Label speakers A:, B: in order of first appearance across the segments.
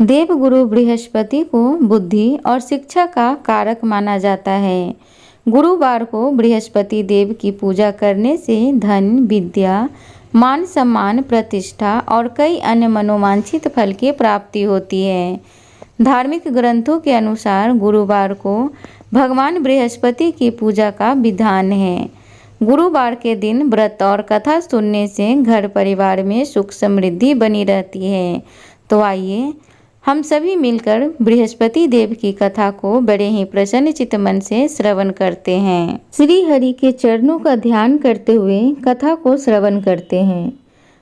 A: देवगुरु बृहस्पति को बुद्धि और शिक्षा का कारक माना जाता है। गुरुवार को बृहस्पति देव की पूजा करने से धन, विद्या, मान सम्मान, प्रतिष्ठा और कई अन्य मनोवांछित फल की प्राप्ति होती है। धार्मिक ग्रंथों के अनुसार गुरुवार को भगवान बृहस्पति की पूजा का विधान है। गुरुवार के दिन व्रत और कथा सुनने से घर परिवार में सुख समृद्धि बनी रहती है। तो आइए हम सभी मिलकर बृहस्पति देव की कथा को बड़े ही प्रसन्नचित्त मन से श्रवण करते हैं। श्री हरि के चरणों का ध्यान करते हुए कथा को श्रवण करते हैं।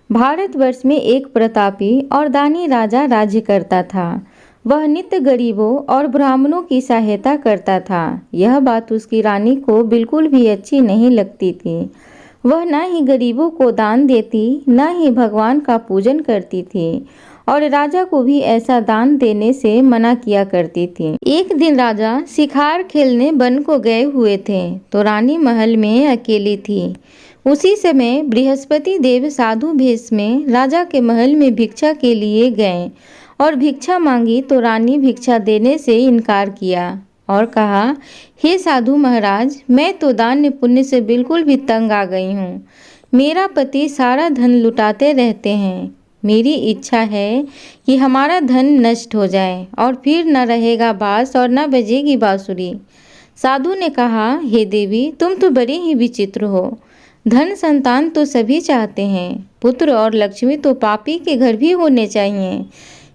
A: भारतवर्ष में एक प्रतापी और दानी राजा राज्य करता था। वह नित्य गरीबों और ब्राह्मणों की सहायता करता था। यह बात उसकी रानी को बिल्कुल भी अच्छी नहीं लगती थी। वह न ही गरीबों को दान देती, न ही भगवान का पूजन करती थी और राजा को भी ऐसा दान देने से मना किया करती थी। एक दिन राजा शिकार खेलने वन को गए हुए थे तो रानी महल में अकेली थी। उसी समय बृहस्पति देव साधु भेष में राजा के महल में भिक्षा के लिए गए और भिक्षा मांगी तो रानी भिक्षा देने से इनकार किया और कहा, हे साधु महाराज, मैं तो दान पुण्य से बिल्कुल भी तंग आ गई हूँ। मेरा पति सारा धन लुटाते रहते हैं। मेरी इच्छा है कि हमारा धन नष्ट हो जाए और फिर न रहेगा बांस और न बजेगी बांसुरी। साधु ने कहा, हे देवी, तुम तो बड़े ही विचित्र हो। धन संतान तो सभी चाहते हैं, पुत्र और लक्ष्मी तो पापी के घर भी होने चाहिए।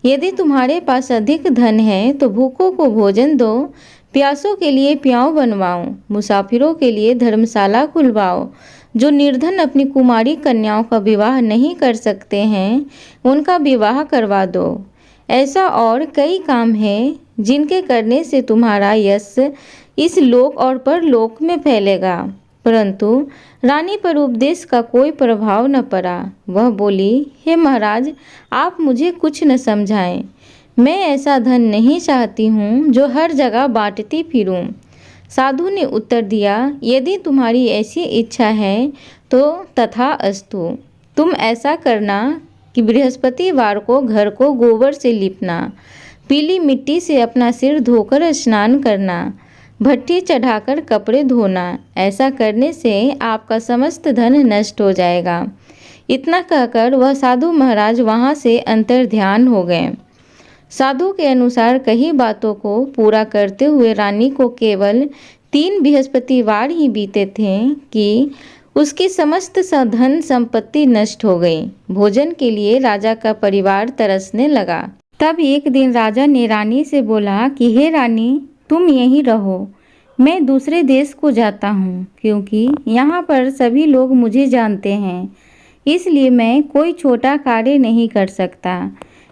A: यदि तुम्हारे पास अधिक धन है तो भूखों को भोजन दो, प्यासों के लिए प्याऊ बनवाओ, मुसाफिरों के लिए धर्मशाला खुलवाओ। जो निर्धन अपनी कुमारी कन्याओं का विवाह नहीं कर सकते हैं, उनका विवाह करवा दो। ऐसा और कई काम हैं जिनके करने से तुम्हारा यश इस लोक और परलोक में फैलेगा। परंतु रानी पर उपदेश का कोई प्रभाव न पड़ा। वह बोली, हे महाराज, आप मुझे कुछ न समझाएं। मैं ऐसा धन नहीं चाहती हूँ जो हर जगह बांटती फिरूं। साधु ने उत्तर दिया, यदि तुम्हारी ऐसी इच्छा है तो तथा अस्तु। तुम ऐसा करना कि बृहस्पतिवार को घर को गोबर से लिपना, पीली मिट्टी से अपना सिर धोकर स्नान करना, भट्टी चढ़ाकर कपड़े धोना। ऐसा करने से आपका समस्त धन नष्ट हो जाएगा। इतना कहकर वह साधु महाराज वहाँ से अंतर्ध्यान हो गए। साधु के अनुसार कई बातों को पूरा करते हुए रानी को केवल 3 बृहस्पतिवार ही बीते थे कि उसकी समस्त धन संपत्ति नष्ट हो गई। भोजन के लिए राजा का परिवार तरसने लगा। तब एक दिन राजा ने रानी से बोला कि हे रानी, तुम यहीं रहो, मैं दूसरे देश को जाता हूँ, क्योंकि यहाँ पर सभी लोग मुझे जानते हैं, इसलिए मैं कोई छोटा कार्य नहीं कर सकता।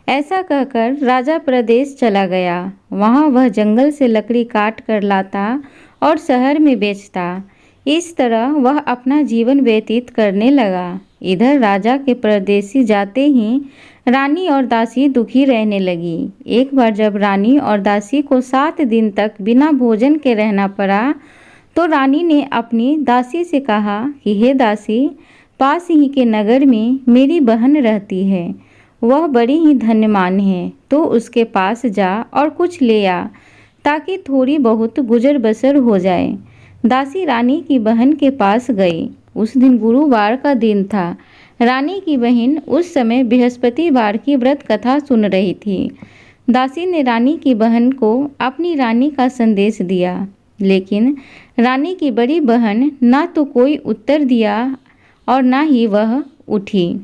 A: ऐसा कहकर राजा प्रदेश चला गया। वहाँ वह जंगल से लकड़ी काट कर लाता और शहर में बेचता। इस तरह वह अपना जीवन व्यतीत करने लगा। इधर राजा के परदेसी जाते ही रानी और दासी दुखी रहने लगी। एक बार जब रानी और दासी को 7 दिन तक बिना भोजन के रहना पड़ा तो रानी ने अपनी दासी से कहा कि हे दासी, पास ही के नगर में मेरी बहन रहती है। वह बड़ी ही धन्यवान है, तो उसके पास जा और कुछ ले आ, ताकि थोड़ी बहुत गुजर बसर हो जाए। दासी रानी की बहन के पास गई। उस दिन गुरुवार का दिन था। रानी की बहन उस समय बृहस्पतिवार की व्रत कथा सुन रही थी। दासी ने रानी की बहन को अपनी रानी का संदेश दिया, लेकिन रानी की बड़ी बहन ना तो कोई उत्तर दिया और ना ही वह उठी।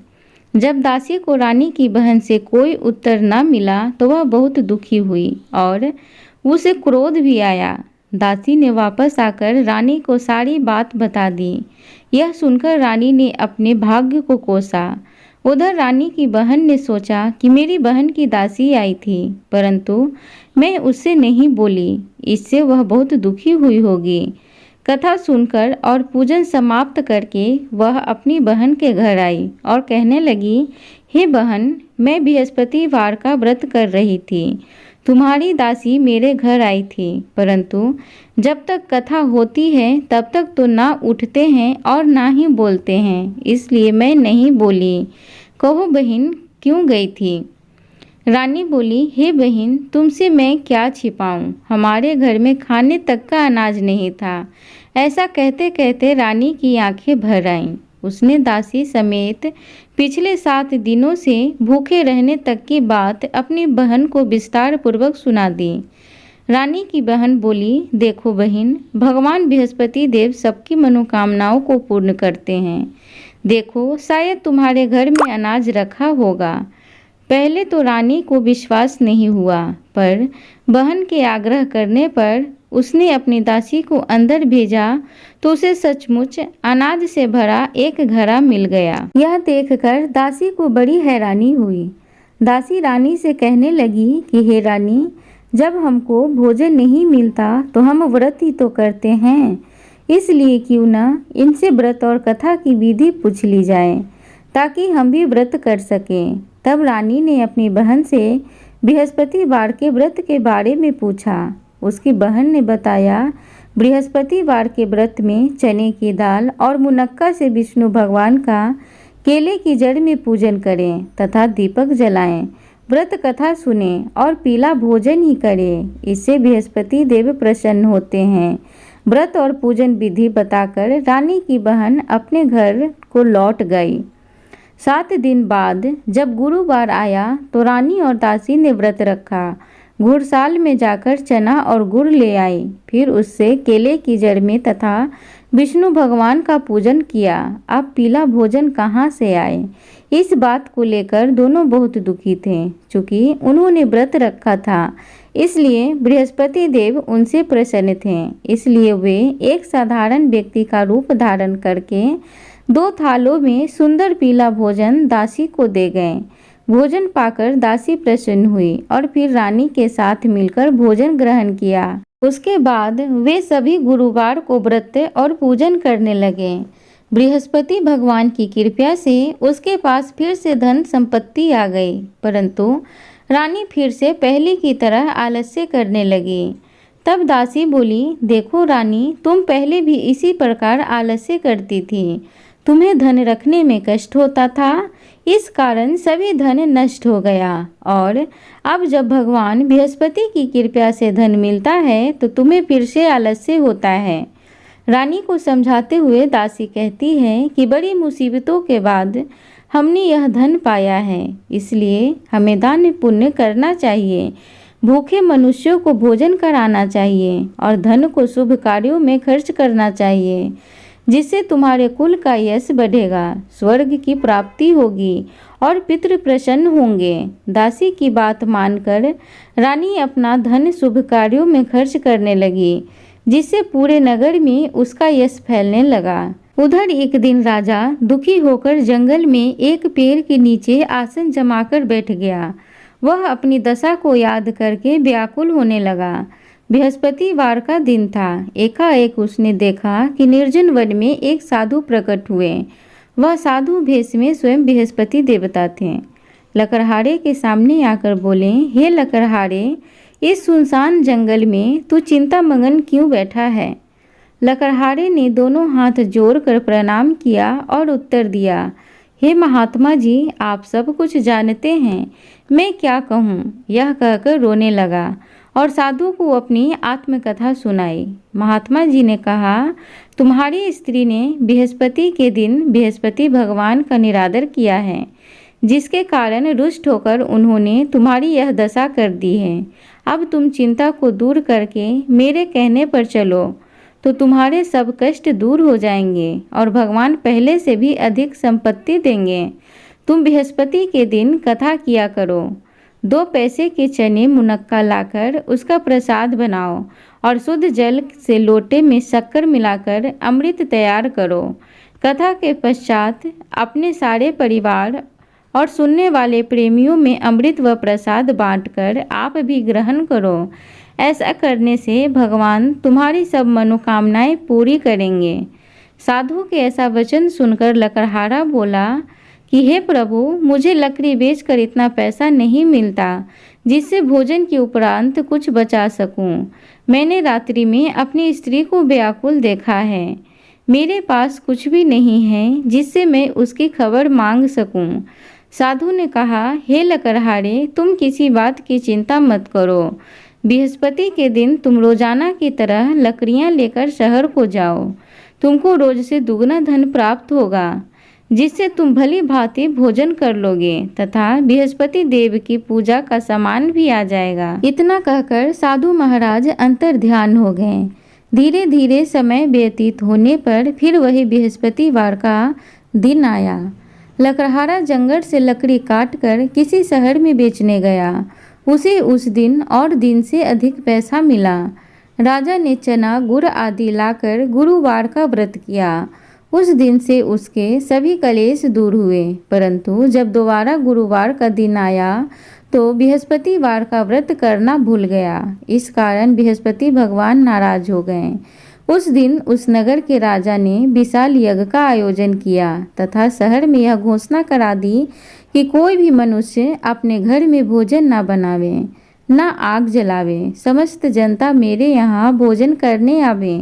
A: जब दासी को रानी की बहन से कोई उत्तर न मिला तो वह बहुत दुखी हुई और उसे क्रोध भी आया। दासी ने वापस आकर रानी को सारी बात बता दी। यह सुनकर रानी ने अपने भाग्य को कोसा। उधर रानी की बहन ने सोचा कि मेरी बहन की दासी आई थी, परंतु मैं उससे नहीं बोली, इससे वह बहुत दुखी हुई होगी। कथा सुनकर और पूजन समाप्त करके वह अपनी बहन के घर आई और कहने लगी, हे बहन, मैं बृहस्पतिवार का व्रत कर रही थी। तुम्हारी दासी मेरे घर आई थी, परंतु जब तक कथा होती है तब तक तो ना उठते हैं और ना ही बोलते हैं, इसलिए मैं नहीं बोली। कहो बहन, क्यों गई थी? रानी बोली, हे बहन, तुमसे मैं क्या छिपाऊं, हमारे घर में खाने तक का अनाज नहीं था। ऐसा कहते कहते रानी की आंखें भर आईं। उसने दासी समेत पिछले 7 दिनों से भूखे रहने तक की बात अपनी बहन को विस्तार पूर्वक सुना दी। रानी की बहन बोली, देखो बहन, भगवान बृहस्पति देव सबकी मनोकामनाओं को पूर्ण करते हैं। देखो, शायद तुम्हारे घर में अनाज रखा होगा। पहले तो रानी को विश्वास नहीं हुआ, पर बहन के आग्रह करने पर उसने अपनी दासी को अंदर भेजा तो उसे सचमुच अनाज से भरा एक घड़ा मिल गया। यह देखकर दासी को बड़ी हैरानी हुई। दासी रानी से कहने लगी कि हे रानी, जब हमको भोजन नहीं मिलता तो हम व्रत ही तो करते हैं, इसलिए क्यों न इनसे व्रत और कथा की विधि पूछ ली जाए ताकि हम भी व्रत कर सकें। तब रानी ने अपनी बहन से बृहस्पतिवार के व्रत के बारे में पूछा। उसकी बहन ने बताया, बृहस्पतिवार के व्रत में चने की दाल और मुनक्का से विष्णु भगवान का केले की जड़ में पूजन करें तथा दीपक जलाएं, व्रत कथा सुने और पीला भोजन ही करें। इससे बृहस्पति देव प्रसन्न होते हैं। व्रत और पूजन विधि बताकर रानी की बहन अपने घर को लौट गई। 7 दिन बाद जब गुरुवार आया तो रानी और दासी ने व्रत रखा। घुड़साल में जाकर चना और गुड़ ले आई, फिर उससे केले की जड़ में तथा विष्णु भगवान का पूजन किया। अब पीला भोजन कहाँ से आए, इस बात को लेकर दोनों बहुत दुखी थे। चूँकि उन्होंने व्रत रखा था, इसलिए बृहस्पति देव उनसे प्रसन्न थे। इसलिए वे एक साधारण व्यक्ति का रूप धारण करके 2 थालों में सुंदर पीला भोजन दासी को दे गए। भोजन पाकर दासी प्रसन्न हुई और फिर रानी के साथ मिलकर भोजन ग्रहण किया। उसके बाद वे सभी गुरुवार को व्रत और पूजन करने लगे। बृहस्पति भगवान की कृपा से उसके पास फिर से धन संपत्ति आ गई, परंतु रानी फिर से पहले की तरह आलस्य करने लगी। तब दासी बोली, देखो रानी, तुम पहले भी इसी प्रकार आलस्य करती थी। तुम्हें धन रखने में कष्ट होता था, इस कारण सभी धन नष्ट हो गया, और अब जब भगवान बृहस्पति की कृपा से धन मिलता है तो तुम्हें फिर से आलस्य होता है। रानी को समझाते हुए दासी कहती है कि बड़ी मुसीबतों के बाद हमने यह धन पाया है, इसलिए हमें दान पुण्य करना चाहिए, भूखे मनुष्यों को भोजन कराना चाहिए और धन को शुभ कार्यों में खर्च करना चाहिए, जिससे तुम्हारे कुल का यश बढ़ेगा, स्वर्ग की प्राप्ति होगी और पितृ प्रसन्न होंगे। दासी की बात मानकर रानी अपना धन शुभ कार्यों में खर्च करने लगी, जिससे पूरे नगर में उसका यश फैलने लगा। उधर एक दिन राजा दुखी होकर जंगल में एक पेड़ के नीचे आसन जमाकर बैठ गया। वह अपनी दशा को याद करके व्याकुल होने लगा। बृहस्पतिवार का दिन था। एकाएक उसने देखा कि निर्जन वन में एक साधु प्रकट हुए। वह साधु भेष में स्वयं बृहस्पति देवता थे। लकड़हारे के सामने आकर बोले, हे लकड़हारे, इस सुनसान जंगल में तू चिंता मगन क्यों बैठा है? लकड़हारे ने दोनों हाथ जोड़कर प्रणाम किया और उत्तर दिया, हे महात्मा जी, आप सब कुछ जानते हैं, मैं क्या कहूँ? यह कहकर रोने लगा और साधु को अपनी आत्मकथा सुनाई। महात्मा जी ने कहा, तुम्हारी स्त्री ने बृहस्पति के दिन बृहस्पति भगवान का निरादर किया है, जिसके कारण रुष्ट होकर उन्होंने तुम्हारी यह दशा कर दी है। अब तुम चिंता को दूर करके मेरे कहने पर चलो तो तुम्हारे सब कष्ट दूर हो जाएंगे और भगवान पहले से भी अधिक संपत्ति देंगे। तुम बृहस्पति के दिन कथा किया करो। 2 पैसे के चने मुनक्का लाकर उसका प्रसाद बनाओ और शुद्ध जल से लोटे में शक्कर मिलाकर अमृत तैयार करो। कथा के पश्चात अपने सारे परिवार और सुनने वाले प्रेमियों में अमृत व प्रसाद बांटकर आप भी ग्रहण करो। ऐसा करने से भगवान तुम्हारी सब मनोकामनाएं पूरी करेंगे। साधु के ऐसा वचन सुनकर लकड़हारा बोला कि हे प्रभु, मुझे लकड़ी बेचकर इतना पैसा नहीं मिलता जिससे भोजन के उपरांत कुछ बचा सकूं। मैंने रात्रि में अपनी स्त्री को व्याकुल देखा है। मेरे पास कुछ भी नहीं है जिससे मैं उसकी खबर मांग सकूं। साधु ने कहा, हे लकड़हारे, तुम किसी बात की चिंता मत करो। बृहस्पति के दिन तुम रोजाना की तरह लकड़ियां लेकर शहर को जाओ। तुमको रोज से दुगना धन प्राप्त होगा, जिससे तुम भली भांति भोजन कर लोगे तथा बृहस्पति देव की पूजा का सामान भी आ जाएगा। इतना कहकर साधु महाराज अंतर ध्यान हो गए। धीरे धीरे समय व्यतीत होने पर फिर वही बृहस्पतिवार का दिन आया। लकड़हारा जंगल से लकड़ी काटकर किसी शहर में बेचने गया। उसे उस दिन और दिन से अधिक पैसा मिला। राजा ने चना गुड़ आदि लाकर गुरुवार का व्रत किया। उस दिन से उसके सभी कलेश दूर हुए। परंतु जब दोबारा गुरुवार का दिन आया तो बृहस्पतिवार का व्रत करना भूल गया। इस कारण बृहस्पति भगवान नाराज हो गए। उस दिन उस नगर के राजा ने विशाल यज्ञ का आयोजन किया तथा शहर में यह घोषणा करा दी कि कोई भी मनुष्य अपने घर में भोजन न बनावे, न आग जलावे। समस्त जनता मेरे यहाँ भोजन करने आवे।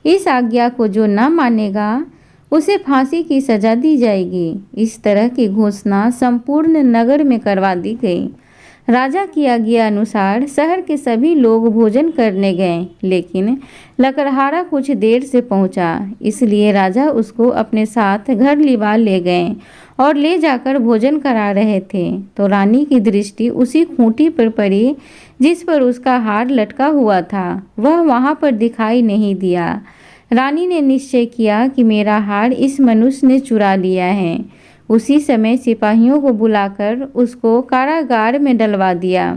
A: इस आज्ञा को जो न मानेगा उसे फांसी की सजा दी जाएगी। इस तरह की घोषणा संपूर्ण नगर में करवा दी गई। राजा की आज्ञा अनुसार शहर के सभी लोग भोजन करने गए, लेकिन लकड़हारा कुछ देर से पहुंचा। इसलिए राजा उसको अपने साथ घर लिवा ले गए और ले जाकर भोजन करा रहे थे तो रानी की दृष्टि उसी खूंटी पर पड़ी जिस पर उसका हार लटका हुआ था। वह वहां पर दिखाई नहीं दिया। रानी ने निश्चय किया कि मेरा हार इस मनुष्य ने चुरा लिया है। उसी समय सिपाहियों को बुलाकर उसको कारागार में डलवा दिया।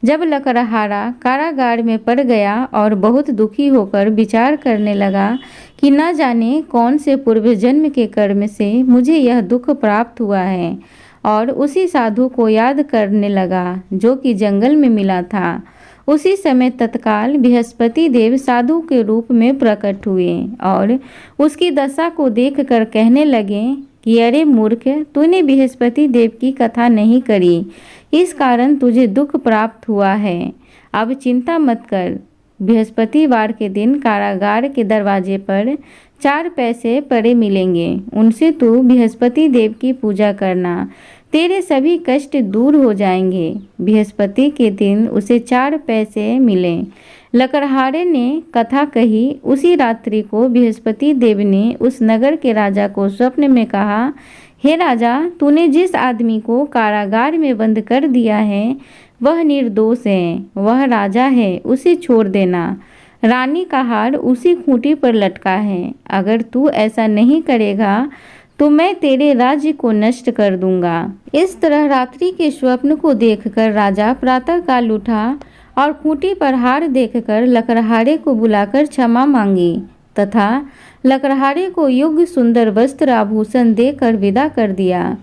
A: जब लकड़हारा कारागार में पड़ गया और बहुत दुखी होकर विचार करने लगा कि न जाने कौन से पूर्व जन्म के कर्म से मुझे यह दुख प्राप्त हुआ है, और उसी साधु को याद करने लगा जो कि जंगल में मिला था। उसी समय तत्काल बृहस्पति देव साधु के रूप में प्रकट हुए और उसकी दशा को देखकर कहने लगे कि अरे मूर्ख, तूने बृहस्पति देव की कथा नहीं करी, इस कारण तुझे दुख प्राप्त हुआ है। अब चिंता मत कर। बृहस्पतिवार के दिन कारागार के दरवाजे पर 4 पैसे पड़े मिलेंगे। उनसे तू बृहस्पति देव की पूजा करना, तेरे सभी कष्ट दूर हो जाएंगे। बृहस्पति के दिन उसे 4 पैसे मिले। लकड़हारे ने कथा कही। उसी रात्रि को बृहस्पति देव ने उस नगर के राजा को स्वप्न में कहा, हे राजा, तूने जिस आदमी को कारागार में बंद कर दिया है वह निर्दोष है, वह राजा है, उसे छोड़ देना। रानी का हार उसी खूंटी पर लटका है। अगर तू ऐसा नहीं करेगा तो मैं तेरे राज्य को नष्ट कर दूंगा। इस तरह रात्रि के स्वप्न को देखकर राजा प्रातःकाल उठा और खूंटी पर हार देखकर लकड़हारे को बुलाकर क्षमा मांगी तथा लकड़हारे को योग्य सुंदर वस्त्र आभूषण देकर विदा कर दिया।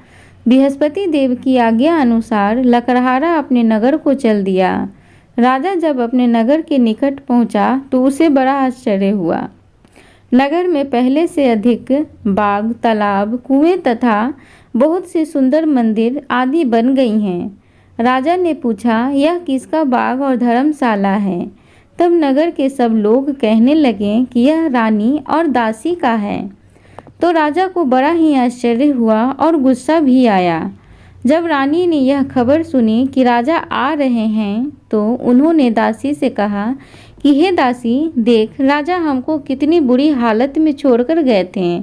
A: बृहस्पति देव की आज्ञा अनुसार लकड़हारा अपने नगर को चल दिया। राजा जब अपने नगर के निकट पहुंचा तो उसे बड़ा आश्चर्य हुआ। नगर में पहले से अधिक बाग, तालाब, कुएं तथा बहुत से सुंदर मंदिर आदि बन गई हैं। राजा ने पूछा, यह किसका बाग और धर्मशाला है? तब नगर के सब लोग कहने लगे कि यह रानी और दासी का है। तो राजा को बड़ा ही आश्चर्य हुआ और गुस्सा भी आया। जब रानी ने यह खबर सुनी कि राजा आ रहे हैं तो उन्होंने दासी से कहा कि हे दासी, देख, राजा हमको कितनी बुरी हालत में छोड़कर गए थे।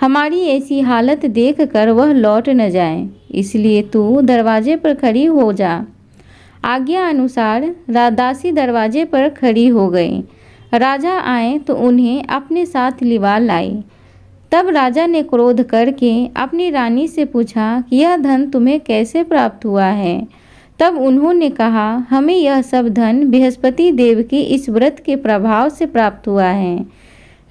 A: हमारी ऐसी हालत देखकर वह लौट न जाए, इसलिए तू दरवाजे पर खड़ी हो जा। आज्ञा अनुसार दासी दरवाजे पर खड़ी हो गई। राजा आए तो उन्हें अपने साथ लिवा लाई। तब राजा ने क्रोध करके अपनी रानी से पूछा कि यह धन तुम्हें कैसे प्राप्त हुआ है? तब उन्होंने कहा, हमें यह सब धन बृहस्पति देव के इस व्रत के प्रभाव से प्राप्त हुआ है।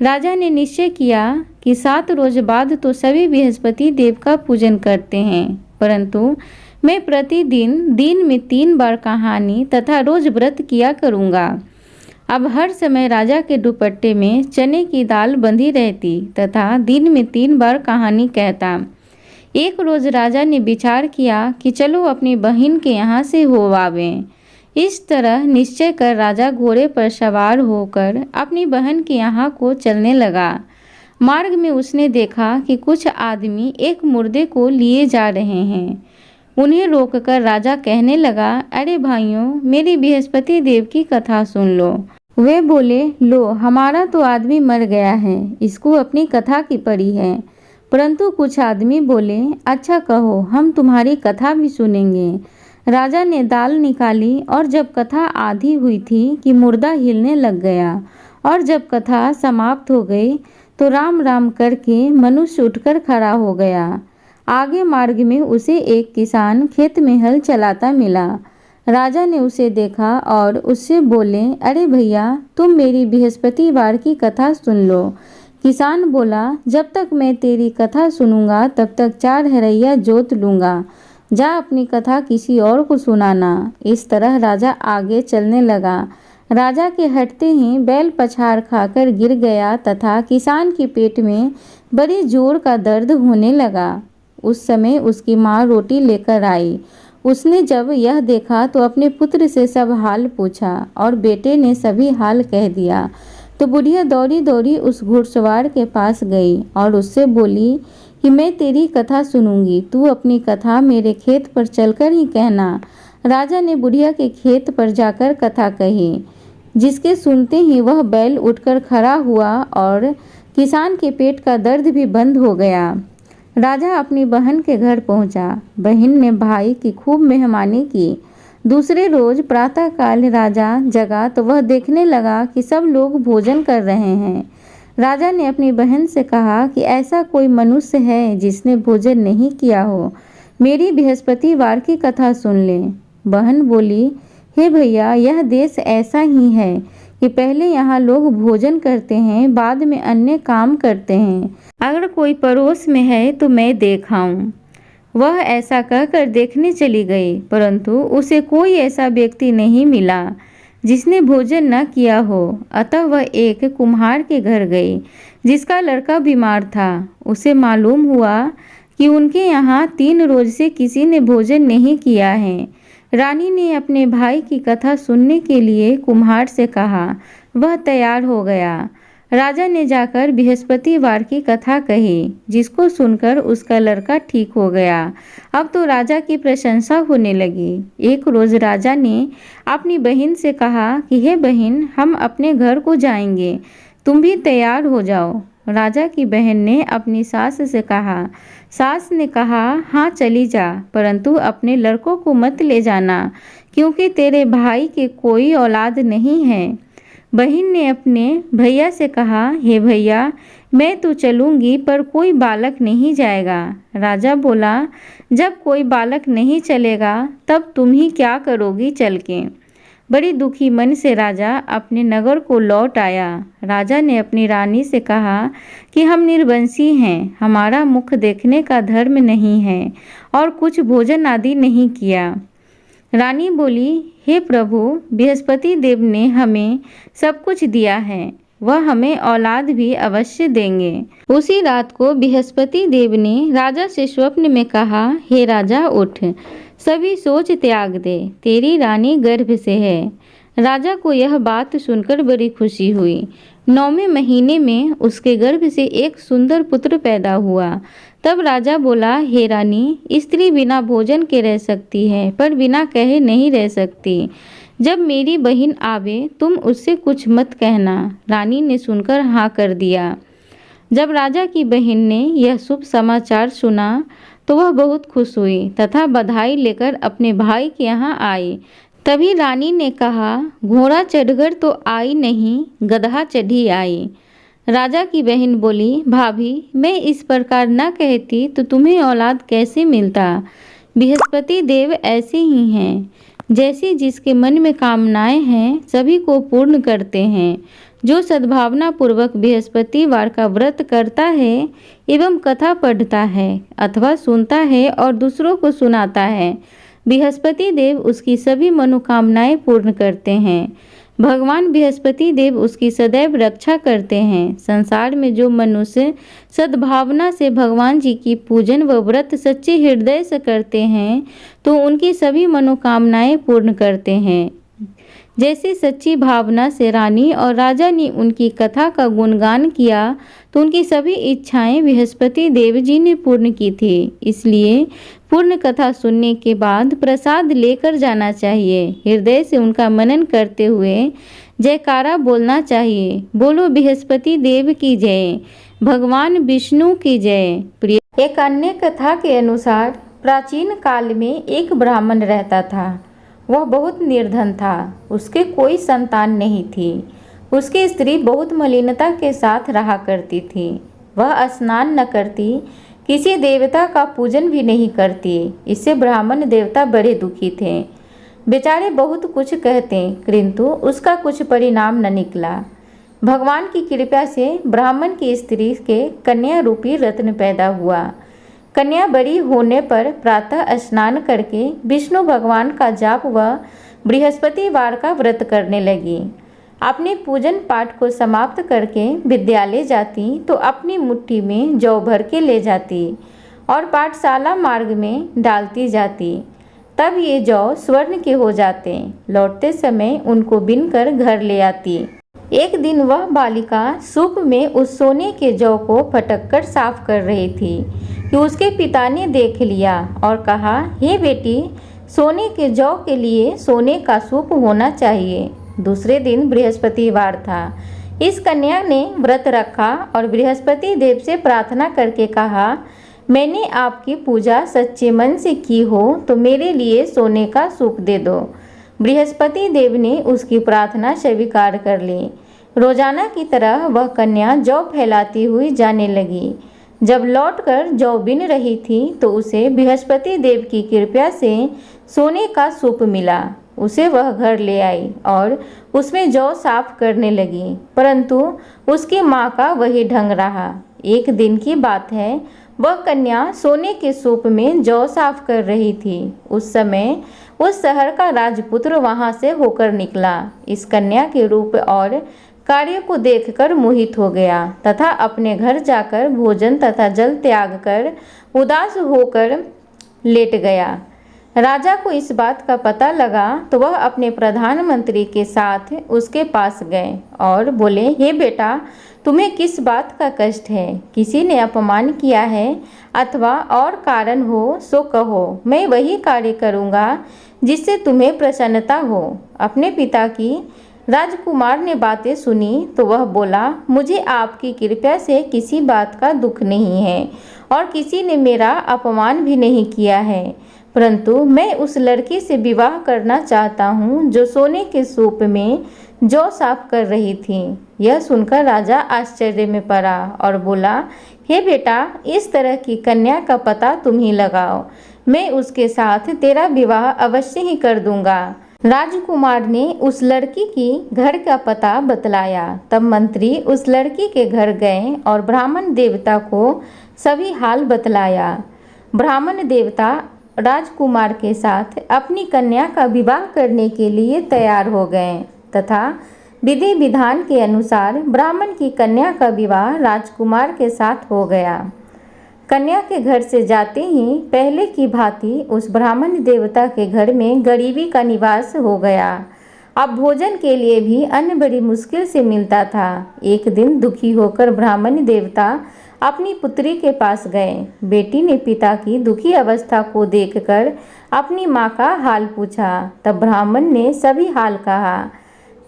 A: राजा ने निश्चय किया कि 7 रोज बाद तो सभी बृहस्पति देव का पूजन करते हैं, परंतु मैं प्रतिदिन दिन में 3 बार कहानी तथा रोज व्रत किया करूँगा। अब हर समय राजा के दुपट्टे में चने की दाल बंधी रहती तथा दिन में 3 बार कहानी कहता। एक रोज राजा ने विचार किया कि चलो अपनी बहन के यहाँ से हो आवें। इस तरह निश्चय कर राजा घोड़े पर सवार होकर अपनी बहन के यहाँ को चलने लगा। मार्ग में उसने देखा कि कुछ आदमी एक मुर्दे को लिए जा रहे हैं। उन्हें रोककर राजा कहने लगा, अरे भाइयों, मेरी बृहस्पति देव की कथा सुन लो। वे बोले, लो, हमारा तो आदमी मर गया है, इसको अपनी कथा की पड़ी है। परंतु कुछ आदमी बोले, अच्छा कहो, हम तुम्हारी कथा भी सुनेंगे। राजा ने दाल निकाली और जब कथा आधी हुई थी कि मुर्दा हिलने लग गया, और जब कथा समाप्त हो गई तो राम राम करके मनुष्य उठकर खड़ा हो गया। आगे मार्ग में उसे एक किसान खेत में हल चलाता मिला। राजा ने उसे देखा और उससे बोले, अरे भैया, तुम मेरी बृहस्पतिवार की कथा सुन लो। किसान बोला, जब तक मैं तेरी कथा सुनूंगा तब तक 4 हरैया जोत लूँगा। जा अपनी कथा किसी और को सुनाना। इस तरह राजा आगे चलने लगा। राजा के हटते ही बैल पछाड़ खाकर गिर गया तथा किसान के पेट में बड़े जोर का दर्द होने लगा। उस समय उसकी माँ रोटी लेकर आई। उसने जब यह देखा तो अपने पुत्र से सब हाल पूछा और बेटे ने सभी हाल कह दिया। तो बुढ़िया दौड़ी दौड़ी उस घुड़सवार के पास गई और उससे बोली कि मैं तेरी कथा सुनूंगी, तू अपनी कथा मेरे खेत पर चलकर ही कहना। राजा ने बुढ़िया के खेत पर जाकर कथा कही, जिसके सुनते ही वह बैल उठकर खड़ा हुआ और किसान के पेट का दर्द भी बंद हो गया। राजा अपनी बहन के घर पहुंचा। बहन ने भाई की खूब मेहमानी की। दूसरे रोज प्रातःकाल राजा जगा तो वह देखने लगा कि सब लोग भोजन कर रहे हैं। राजा ने अपनी बहन से कहा कि ऐसा कोई मनुष्य है जिसने भोजन नहीं किया हो, मेरी बृहस्पतिवार की कथा सुन ले। बहन बोली, हे भैया, यह देश ऐसा ही है कि पहले यहाँ लोग भोजन करते हैं, बाद में अन्य काम करते हैं। अगर कोई पड़ोस में है तो मैं देखाऊं। वह ऐसा कहकर देखने चली गई, परंतु उसे कोई ऐसा व्यक्ति नहीं मिला जिसने भोजन न किया हो। अतः वह एक कुम्हार के घर गई जिसका लड़का बीमार था। उसे मालूम हुआ कि उनके यहाँ 3 रोज से किसी ने भोजन नहीं किया है। रानी ने अपने भाई की कथा सुनने के लिए कुम्हार से कहा। वह तैयार हो गया। राजा ने जाकर बृहस्पतिवार की कथा कही, जिसको सुनकर उसका लड़का ठीक हो गया। अब तो राजा की प्रशंसा होने लगी। एक रोज राजा ने अपनी बहन से कहा कि हे बहन, हम अपने घर को जाएंगे, तुम भी तैयार हो जाओ। राजा की बहन ने अपनी सास से कहा। सास ने कहा, हाँ चली जा, परंतु अपने लड़कों को मत ले जाना, क्योंकि तेरे भाई के कोई औलाद नहीं है। बहन ने अपने भैया से कहा, हे भैया, मैं तो चलूँगी पर कोई बालक नहीं जाएगा। राजा बोला, जब कोई बालक नहीं चलेगा तब तुम ही क्या करोगी चल के। बड़ी दुखी मन से राजा अपने नगर को लौट आया। राजा ने अपनी रानी से कहा कि हम निर्वंशी हैं, हमारा मुख देखने का धर्म नहीं है और कुछ भोजन आदि नहीं किया। रानी बोली, हे प्रभु, बृहस्पति देव ने हमें सब कुछ दिया है, वह हमें औलाद भी अवश्य देंगे। उसी रात को बृहस्पति देव ने राजा से स्वप्न में कहा, हे राजा, उठ, सभी सोच त्याग दे, तेरी रानी गर्भ से है। राजा को यह बात सुनकर बड़ी खुशी हुई। 9वें महीने में उसके गर्भ से एक सुंदर पुत्र पैदा हुआ। तब राजा बोला, हे रानी, स्त्री बिना भोजन के रह सकती है, पर बिना कहे नहीं रह सकती। जब मेरी बहन आवे तुम उससे कुछ मत कहना। रानी ने सुनकर हाँ कर दिया। जब राजा की बहन ने यह शुभ समाचार सुना तो वह बहुत खुश हुई तथा बधाई लेकर अपने भाई के यहाँ आई। तभी रानी ने कहा, घोड़ा चढ़कर तो आई नहीं, गधा चढ़ी आई। राजा की बहन बोली, भाभी, मैं इस प्रकार न कहती तो तुम्हें औलाद कैसे मिलता। बृहस्पति देव ऐसे ही हैं, जैसे जिसके मन में कामनाएं हैं सभी को पूर्ण करते हैं। जो सद्भावना पूर्वक बृहस्पतिवार का व्रत करता है एवं कथा पढ़ता है अथवा सुनता है और दूसरों को सुनाता है, बृहस्पति देव उसकी सभी मनोकामनाएं पूर्ण करते हैं। भगवान बृहस्पति देव उसकी सदैव रक्षा करते हैं। संसार में जो मनुष्य सद्भावना से भगवान जी की पूजन व व्रत सच्चे हृदय से करते हैं तो उनकी सभी मनोकामनाएं पूर्ण करते हैं। जैसे सच्ची भावना से रानी और राजा ने उनकी कथा का गुणगान किया तो उनकी सभी इच्छाएं बृहस्पति देव जी ने पूर्ण की थी। इसलिए पूर्ण कथा सुनने के बाद प्रसाद लेकर जाना चाहिए। हृदय से उनका मनन करते हुए जयकारा बोलना चाहिए। बोलो बृहस्पति देव की जय, भगवान विष्णु की जय। प्रिय, एक अन्य कथा के अनुसार प्राचीन काल में एक ब्राह्मण रहता था। वह बहुत निर्धन था, उसके कोई संतान नहीं थी। उसकी स्त्री बहुत मलिनता के साथ रहा करती थी। वह स्नान न करती, किसी देवता का पूजन भी नहीं करती। इससे ब्राह्मण देवता बड़े दुखी थे। बेचारे बहुत कुछ कहते किंतु उसका कुछ परिणाम न निकला। भगवान की कृपा से ब्राह्मण की स्त्री के कन्या रूपी रत्न पैदा हुआ। कन्या बड़ी होने पर प्रातः स्नान करके विष्णु भगवान का जाप व बृहस्पतिवार का व्रत करने लगी। अपने पूजन पाठ को समाप्त करके विद्यालय जाती तो अपनी मुट्ठी में जौ भर के ले जाती और पाठशाला मार्ग में डालती जाती। तब ये जौ स्वर्ण के हो जाते। लौटते समय उनको बिनकर घर ले आती। एक दिन वह बालिका सूप में उस सोने के जौ को फटककर साफ कर रही थी कि उसके पिता ने देख लिया और कहा, हे बेटी, सोने के जौ के लिए सोने का सूप होना चाहिए। दूसरे दिन बृहस्पतिवार था। इस कन्या ने व्रत रखा और बृहस्पति देव से प्रार्थना करके कहा, मैंने आपकी पूजा सच्चे मन से की हो तो मेरे लिए सोने का सूप दे दो। बृहस्पति देव ने उसकी प्रार्थना स्वीकार कर ली। रोजाना की तरह वह कन्या जौ फैलाती हुई जाने लगी। जब लौटकर जौ बिन रही थी तो उसे बृहस्पति देव की कृपा से सोने का सूप मिला। उसे वह घर ले आई और उसमें जौ साफ करने लगी, परंतु उसकी माँ का वही ढंग रहा। एक दिन की बात है, वह कन्या सोने के सूप में जौ साफ कर रही थी। उस समय उस शहर का राजपुत्र वहां से होकर निकला। इस कन्या के रूप और कार्य को देखकर मोहित हो गया तथा अपने घर जाकर भोजन तथा जल त्याग कर उदास होकर लेट गया। राजा को इस बात का पता लगा तो वह अपने प्रधानमंत्री के साथ उसके पास गए और बोले, हे बेटा, तुम्हें किस बात का कष्ट है? किसी ने अपमान किया है अथवा और कारण हो सो कहो, मैं वही कार्य करूँगा जिससे तुम्हें प्रसन्नता हो। अपने पिता की राजकुमार ने बातें सुनी तो वह बोला, मुझे आपकी कृपा से किसी बात का दुख नहीं है और किसी ने मेरा अपमान भी नहीं किया है, परंतु मैं उस लड़की से विवाह करना चाहता हूँ जो सोने के सूप में जौ साफ कर रही थी। यह सुनकर राजा आश्चर्य में पड़ा और बोला, हे बेटा, इस तरह की कन्या का पता तुम ही लगाओ, मैं उसके साथ तेरा विवाह अवश्य ही कर दूंगा। राजकुमार ने उस लड़की की घर का पता बतलाया। तब मंत्री उस लड़की के घर गए और ब्राह्मण देवता को सभी हाल बतलाया। ब्राह्मण देवता राजकुमार के साथ अपनी कन्या का विवाह करने के लिए तैयार हो गए तथा विधि विधान के अनुसार ब्राह्मण की कन्या का विवाह राजकुमार के साथ हो गया। कन्या के घर से जाते ही पहले की भांति उस ब्राह्मण देवता के घर में गरीबी का निवास हो गया। अब भोजन के लिए भी अन्न बड़ी मुश्किल से मिलता था। एक दिन दुखी होकर ब्राह्मण देवता अपनी पुत्री के पास गए। बेटी ने पिता की दुखी अवस्था को देखकर अपनी माँ का हाल पूछा। तब ब्राह्मण ने सभी हाल कहा।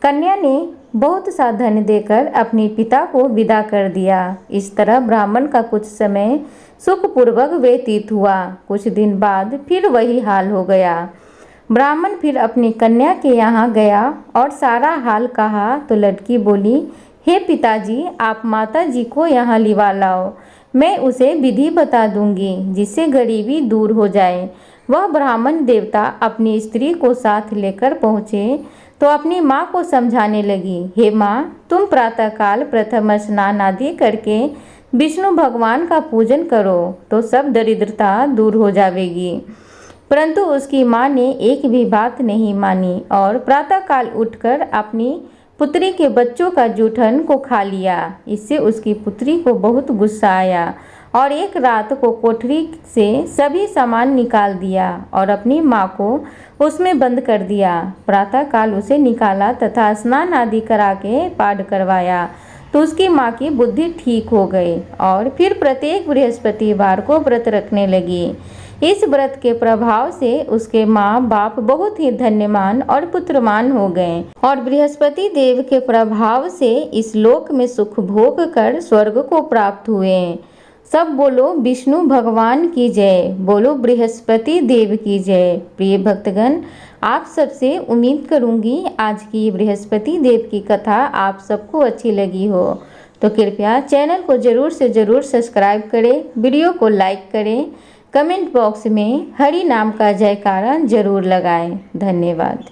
A: कन्या ने बहुत सा धन देकर अपने पिता को विदा कर दिया। इस तरह ब्राह्मण का कुछ समय सुखपूर्वक व्यतीत हुआ। कुछ दिन बाद फिर वही हाल हो गया। ब्राह्मण फिर अपनी कन्या के यहाँ गया और सारा हाल कहा तो लड़की बोली, हे पिताजी, आप माता जी को यहाँ लिवा लाओ, मैं उसे विधि बता दूंगी जिससे गरीबी दूर हो जाए। वह ब्राह्मण देवता अपनी स्त्री को साथ लेकर पहुँचे तो अपनी माँ को समझाने लगी, हे माँ, तुम प्रातःकाल प्रथम स्नान आदि करके विष्णु भगवान का पूजन करो तो सब दरिद्रता दूर हो जाएगी। परंतु उसकी माँ ने एक भी बात नहीं मानी और प्रातःकाल उठकर अपनी पुत्री के बच्चों का जूठन को खा लिया। इससे उसकी पुत्री को बहुत गुस्सा आया और एक रात को कोठरी से सभी सामान निकाल दिया और अपनी माँ को उसमें बंद कर दिया। प्रातःकाल उसे निकाला तथा स्नान आदि करा के पाठ करवाया तो उसकी माँ की बुद्धि ठीक हो गई और फिर प्रत्येक बृहस्पतिवार को व्रत रखने लगी। इस व्रत के प्रभाव से उसके माँ बाप बहुत ही धन्यवान और पुत्रवान हो गए और बृहस्पति देव के प्रभाव से इस लोक में सुख भोग कर स्वर्ग को प्राप्त हुए। सब बोलो विष्णु भगवान की जय, बोलो बृहस्पति देव की जय। प्रिय भक्तगण, आप सबसे उम्मीद करूंगी आज की बृहस्पति देव की कथा आप सबको अच्छी लगी हो, तो कृपया चैनल को जरूर से जरूर सब्सक्राइब करें, वीडियो को लाइक करें, कमेंट बॉक्स में हरि नाम का जयकारा जरूर लगाएं। धन्यवाद।